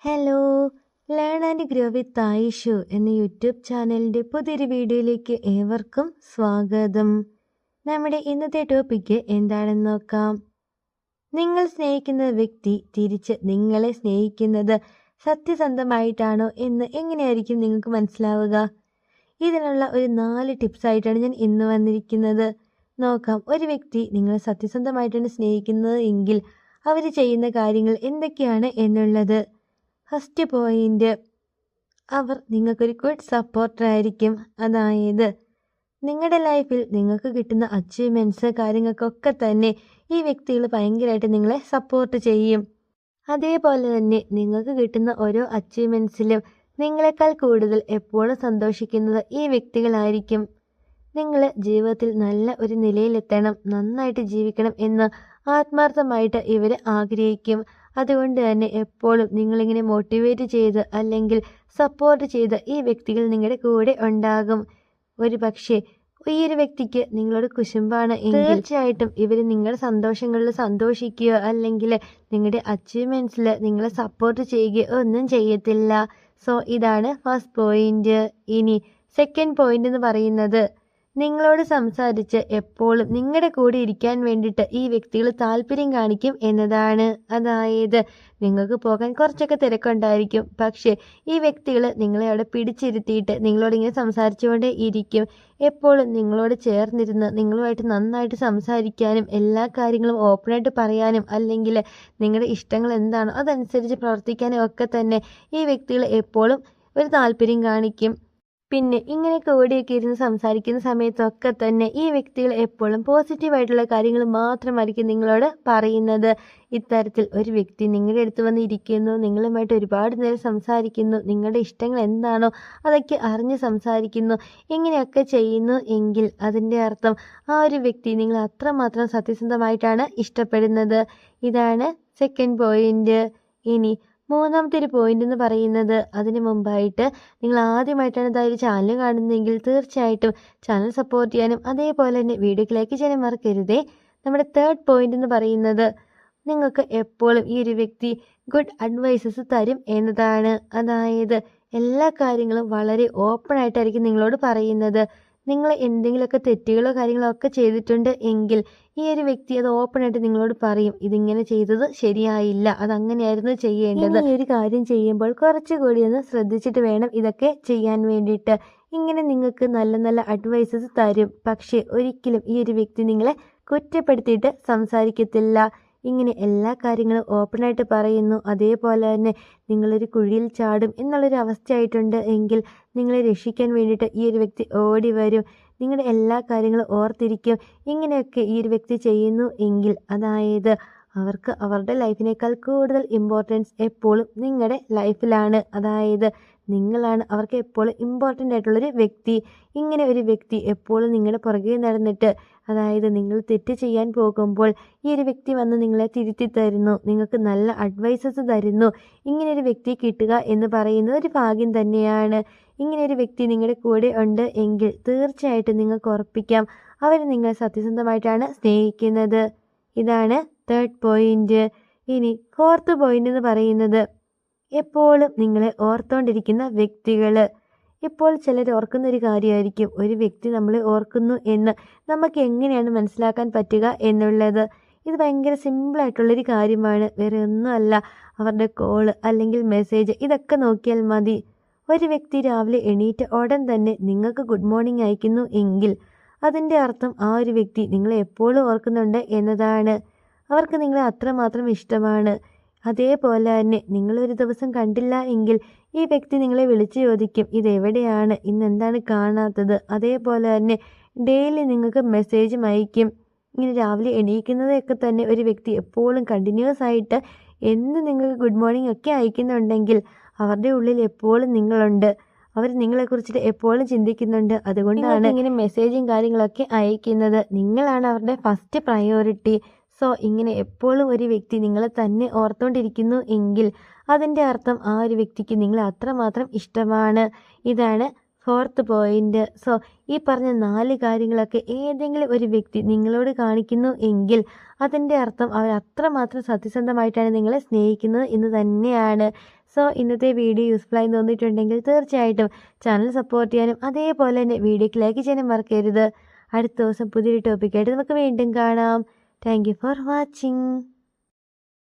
Hello, learn and grow with Ayishu എന്ന YouTube ചാനലിൻ്റെ പുതിയൊരു വീഡിയോയിലേക്ക് ഏവർക്കും സ്വാഗതം. നമ്മുടെ ഇന്നത്തെ ടോപ്പിക്ക് എന്താണെന്ന് നോക്കാം. നിങ്ങൾ സ്നേഹിക്കുന്ന വ്യക്തി തിരിച്ച് നിങ്ങളെ സ്നേഹിക്കുന്നത് സത്യസന്ധമായിട്ടാണോ എന്ന് എങ്ങനെയായിരിക്കും നിങ്ങൾക്ക് മനസ്സിലാവുക? ഇതിനുള്ള ഒരു 4 ടിപ്സായിട്ടാണ് ഞാൻ ഇന്ന് വന്നിരിക്കുന്നത്. നോക്കാം, ഒരു വ്യക്തി നിങ്ങളെ സത്യസന്ധമായിട്ടാണ് സ്നേഹിക്കുന്നത് എങ്കിൽ അവർ ചെയ്യുന്ന കാര്യങ്ങൾ എന്തൊക്കെയാണ് എന്നുള്ളത്. ഫസ്റ്റ് പോയിന്റ്, അവർ നിങ്ങൾക്കൊരു ഗുഡ് സപ്പോർട്ടറായിരിക്കും. അതായത് നിങ്ങളുടെ ലൈഫിൽ നിങ്ങൾക്ക് കിട്ടുന്ന അച്ചീവ്മെൻറ്റ്സ് കാര്യങ്ങൾക്കൊക്കെ തന്നെ ഈ വ്യക്തികൾ ഭയങ്കരമായിട്ട് നിങ്ങളെ സപ്പോർട്ട് ചെയ്യും. അതേപോലെ തന്നെ നിങ്ങൾക്ക് കിട്ടുന്ന ഓരോ അച്ചീവ്മെൻറ്റ്സിലും നിങ്ങളെക്കാൾ കൂടുതൽ എപ്പോഴും സന്തോഷിക്കുന്നത് ഈ വ്യക്തികളായിരിക്കും. നിങ്ങൾ ജീവിതത്തിൽ നല്ല ഒരു നിലയിലെത്തണം, നന്നായിട്ട് ജീവിക്കണം എന്ന് ആത്മാർത്ഥമായിട്ട് ഇവർ ആഗ്രഹിക്കും. അതുകൊണ്ട് തന്നെ എപ്പോഴും നിങ്ങളിങ്ങനെ മോട്ടിവേറ്റ് ചെയ്ത് അല്ലെങ്കിൽ സപ്പോർട്ട് ചെയ്ത് ഈ വ്യക്തികൾ നിങ്ങളുടെ കൂടെ ഉണ്ടാകും. ഒരു പക്ഷേ ഈ ഒരു വ്യക്തിക്ക് നിങ്ങളോട് കുശുമ്പാണ് എങ്കിൽ തീർച്ചയായിട്ടും ഇവർ നിങ്ങളുടെ സന്തോഷങ്ങളിൽ സന്തോഷിക്കുകയോ അല്ലെങ്കിൽ നിങ്ങളുടെ അച്ചീവ്മെൻറ്റ്സിൽ നിങ്ങളെ സപ്പോർട്ട് ചെയ്യുകയോ ഒന്നും ചെയ്യത്തില്ല. സോ ഇതാണ് ഫസ്റ്റ് പോയിന്റ്. ഇനി സെക്കൻഡ് പോയിന്റ് എന്ന് പറയുന്നത്, നിങ്ങളോട് സംസാരിച്ച് എപ്പോഴും നിങ്ങളുടെ കൂടെ ഇരിക്കാൻ വേണ്ടിയിട്ട് ഈ വ്യക്തികൾ താല്പര്യം കാണിക്കും എന്നതാണ്. അതായത് നിങ്ങൾക്ക് പോകാൻ കുറച്ചൊക്കെ തിരക്കുണ്ടായിരിക്കും, പക്ഷേ ഈ വ്യക്തികൾ നിങ്ങളെ അവിടെ പിടിച്ചിരുത്തിയിട്ട് നിങ്ങളോട് ഇങ്ങനെ സംസാരിച്ചുകൊണ്ടേ ഇരിക്കും. എപ്പോഴും നിങ്ങളോട് ചേർന്നിരുന്ന് നിങ്ങളുമായിട്ട് നന്നായിട്ട് സംസാരിക്കാനും എല്ലാ കാര്യങ്ങളും ഓപ്പണായിട്ട് പറയാനും അല്ലെങ്കിൽ നിങ്ങളുടെ ഇഷ്ടങ്ങൾ എന്താണോ അതനുസരിച്ച് പ്രവർത്തിക്കാനും ഒക്കെ തന്നെ ഈ വ്യക്തികൾ എപ്പോഴും ഒരു താല്പര്യം കാണിക്കും. പിന്നെ ഇങ്ങനെ കൂടിയൊക്കെ ഇരുന്ന് സംസാരിക്കുന്ന സമയത്തൊക്കെ തന്നെ ഈ വ്യക്തികൾ എപ്പോഴും പോസിറ്റീവായിട്ടുള്ള കാര്യങ്ങൾ മാത്രമായിരിക്കും നിങ്ങളോട് പറയുന്നത്. ഇത്തരത്തിൽ ഒരു വ്യക്തി നിങ്ങളുടെ അടുത്ത് വന്ന് ഇരിക്കുന്നു, നിങ്ങളുമായിട്ട് ഒരുപാട് നേരം സംസാരിക്കുന്നു, നിങ്ങളുടെ ഇഷ്ടങ്ങൾ എന്താണോ അതൊക്കെ അറിഞ്ഞ് സംസാരിക്കുന്നു, ഇങ്ങനെയൊക്കെ ചെയ്യുന്നു എങ്കിൽ അതിൻ്റെ അർത്ഥം ആ ഒരു വ്യക്തി നിങ്ങൾ അത്രമാത്രം സത്യസന്ധമായിട്ടാണ് ഇഷ്ടപ്പെടുന്നത്. ഇതാണ് സെക്കൻഡ് പോയിന്റ്. ഇനി മൂന്നാമത്തെ ഒരു പോയിന്റ് എന്ന് പറയുന്നത്, അതിന് മുമ്പായിട്ട് നിങ്ങൾ ആദ്യമായിട്ടാണ് ഇതായൊരു ചാനൽ കാണുന്നതെങ്കിൽ തീർച്ചയായിട്ടും ചാനൽ സപ്പോർട്ട് ചെയ്യാനും അതേപോലെ തന്നെ വീഡിയോക്ക് ലൈക്ക് ചെയ്യാനും മറക്കരുതേ. നമ്മുടെ തേർഡ് പോയിന്റ് എന്ന് പറയുന്നത്, നിങ്ങൾക്ക് എപ്പോഴും ഈ ഒരു വ്യക്തി ഗുഡ് അഡ്വൈസസ് തരും എന്നതാണ്. അതായത് എല്ലാ കാര്യങ്ങളും വളരെ ഓപ്പൺ ആയിട്ടായിരിക്കും നിങ്ങളോട് പറയുന്നത്. നിങ്ങൾ എന്തെങ്കിലുമൊക്കെ തെറ്റുകളോ കാര്യങ്ങളോ ഒക്കെ ചെയ്തിട്ടുണ്ട് എങ്കിൽ ഈ ഒരു വ്യക്തി അത് ഓപ്പണായിട്ട് നിങ്ങളോട് പറയും, ഇതിങ്ങനെ ചെയ്തത് ശരിയായില്ല, അതങ്ങനെയായിരുന്നു ചെയ്യേണ്ടത്, ഈ ഒരു കാര്യം ചെയ്യുമ്പോൾ കുറച്ചുകൂടി ഒന്ന് ശ്രദ്ധിച്ചിട്ട് വേണം ഇതൊക്കെ ചെയ്യാൻ വേണ്ടിയിട്ട്. ഇങ്ങനെ നിങ്ങൾക്ക് നല്ല നല്ല അഡ്വൈസസ് തരും. പക്ഷേ ഒരിക്കലും ഈ ഒരു വ്യക്തി നിങ്ങളെ കുറ്റപ്പെടുത്തിയിട്ട് സംസാരിക്കത്തില്ല. ഇങ്ങനെ എല്ലാ കാര്യങ്ങളും ഓപ്പണായിട്ട് പറയുന്നു. അതേപോലെ തന്നെ നിങ്ങളൊരു കുഴിയിൽ ചാടും എന്നുള്ളൊരു അവസ്ഥയായിട്ടുണ്ട് എങ്കിൽ നിങ്ങളെ രക്ഷിക്കാൻ വേണ്ടിയിട്ട് ഈ ഒരു വ്യക്തി ഓടി വരും. നിങ്ങളുടെ എല്ലാ കാര്യങ്ങളും ഓർത്തിരിക്കും. ഇങ്ങനെയൊക്കെ ഈ ഒരു വ്യക്തി ചെയ്യുന്നു എങ്കിൽ അതായത് അവർക്ക് അവരുടെ ലൈഫിനേക്കാൾ കൂടുതൽ ഇമ്പോർട്ടൻസ് എപ്പോഴും നിങ്ങളുടെ ലൈഫിലാണ്. അതായത് നിങ്ങളാണ് അവർക്ക് എപ്പോഴും ഇമ്പോർട്ടൻ്റ് ആയിട്ടുള്ളൊരു വ്യക്തി. ഇങ്ങനെ ഒരു വ്യക്തി എപ്പോഴും നിങ്ങളുടെ പുറകെ നടന്നിട്ട്, അതായത് നിങ്ങൾ തെറ്റ് ചെയ്യാൻ പോകുമ്പോൾ ഈ ഒരു വ്യക്തി വന്ന് നിങ്ങളെ തിരുത്തി തരുന്നു, നിങ്ങൾക്ക് നല്ല അഡ്വൈസസ് തരുന്നു. ഇങ്ങനെ ഒരു വ്യക്തി കിട്ടുക എന്ന് പറയുന്നത് ഒരു ഭാഗ്യം തന്നെയാണ്. ഇങ്ങനെ ഒരു വ്യക്തി നിങ്ങളുടെ കൂടെ ഉണ്ട് എങ്കിൽ തീർച്ചയായിട്ടും നിങ്ങൾക്ക് ഉറപ്പിക്കാം അവർ നിങ്ങളെ സത്യസന്ധമായിട്ടാണ് സ്നേഹിക്കുന്നത്. ഇതാണ് തേർഡ് പോയിന്റ്. ഇനി ഫോർത്ത് പോയിന്റ് എന്ന് പറയുന്നത്, എപ്പോഴും നിങ്ങളെ ഓർത്തുകൊണ്ടിരിക്കുന്ന വ്യക്തികൾ. ഇപ്പോൾ ചിലർ ഓർക്കുന്ന ഒരു കാര്യമായിരിക്കും, ഒരു വ്യക്തി നമ്മളെ ഓർക്കുന്നു എന്ന് നമുക്ക് എങ്ങനെയാണ് മനസ്സിലാക്കാൻ പറ്റുക എന്നുള്ളത്. ഇത് ഭയങ്കര സിമ്പിളായിട്ടുള്ളൊരു കാര്യമാണ്. വേറെ ഒന്നുമല്ല, അവരുടെ കോള് അല്ലെങ്കിൽ മെസ്സേജ് ഇതൊക്കെ നോക്കിയാൽ മതി. ഒരു വ്യക്തി രാവിലെ എണീറ്റ ഉടൻ തന്നെ നിങ്ങൾക്ക് ഗുഡ് മോർണിംഗ് അയക്കുന്നു എങ്കിൽ അതിൻ്റെ അർത്ഥം ആ ഒരു വ്യക്തി നിങ്ങളെ എപ്പോഴും ഓർക്കുന്നുണ്ട് എന്നതാണ്. അവർക്ക് നിങ്ങളെ അത്രമാത്രം ഇഷ്ടമാണ്. അതേപോലെ തന്നെ നിങ്ങളൊരു ദിവസം കണ്ടില്ല എങ്കിൽ ഈ വ്യക്തി നിങ്ങളെ വിളിച്ചു ചോദിക്കും, ഇതെവിടെയാണ്, ഇന്ന് എന്താണ് കാണാത്തത്. അതേപോലെ തന്നെ ഡെയിലി നിങ്ങൾക്ക് മെസ്സേജും അയക്കും. ഇങ്ങനെ രാവിലെ എണീക്കുന്നതൊക്കെ തന്നെ ഒരു വ്യക്തി എപ്പോഴും കണ്ടിന്യൂസ് ആയിട്ട് എന്ന് നിങ്ങൾക്ക് ഗുഡ് മോർണിംഗ് ഒക്കെ അയക്കുന്നുണ്ടെങ്കിൽ അവരുടെ ഉള്ളിൽ എപ്പോഴും നിങ്ങളുണ്ട്. അവർ നിങ്ങളെക്കുറിച്ചിട്ട് എപ്പോഴും ചിന്തിക്കുന്നുണ്ട്. അതുകൊണ്ടാണ് ഇങ്ങനെ മെസ്സേജും കാര്യങ്ങളൊക്കെ അയക്കുന്നത്. നിങ്ങളാണ് അവരുടെ ഫസ്റ്റ് പ്രയോറിറ്റി. സോ ഇങ്ങനെ എപ്പോഴും ഒരു വ്യക്തി നിങ്ങളെ തന്നെ ഓർത്തുകൊണ്ടിരിക്കുന്നു എങ്കിൽ അതിൻ്റെ അർത്ഥം ആ ഒരു വ്യക്തിക്ക് നിങ്ങളെ അത്രമാത്രം ഇഷ്ടമാണ്. ഇതാണ് ഫോർത്ത് പോയിന്റ്. സോ ഈ പറഞ്ഞ 4 കാര്യങ്ങളൊക്കെ ഏതെങ്കിലും ഒരു വ്യക്തി നിങ്ങളോട് കാണിക്കുന്നു എങ്കിൽ അതിൻ്റെ അർത്ഥം അവർ അത്രമാത്രം സത്യസന്ധമായിട്ടാണ് നിങ്ങളെ സ്നേഹിക്കുന്നത് എന്ന് തന്നെയാണ്. സോ ഇന്നത്തെ വീഡിയോ യൂസ്ഫുൾ ആയി തോന്നിയിട്ടുണ്ടെങ്കിൽ തീർച്ചയായിട്ടും ചാനൽ സപ്പോർട്ട് ചെയ്യാനും അതേപോലെ തന്നെ വീഡിയോക്ക് ലൈക്ക് ചെയ്യാനും മറക്കരുത്. അടുത്ത ദിവസം പുതിയൊരു ടോപ്പിക്കായിട്ട് നമുക്ക് വീണ്ടും കാണാം. Thank you for watching.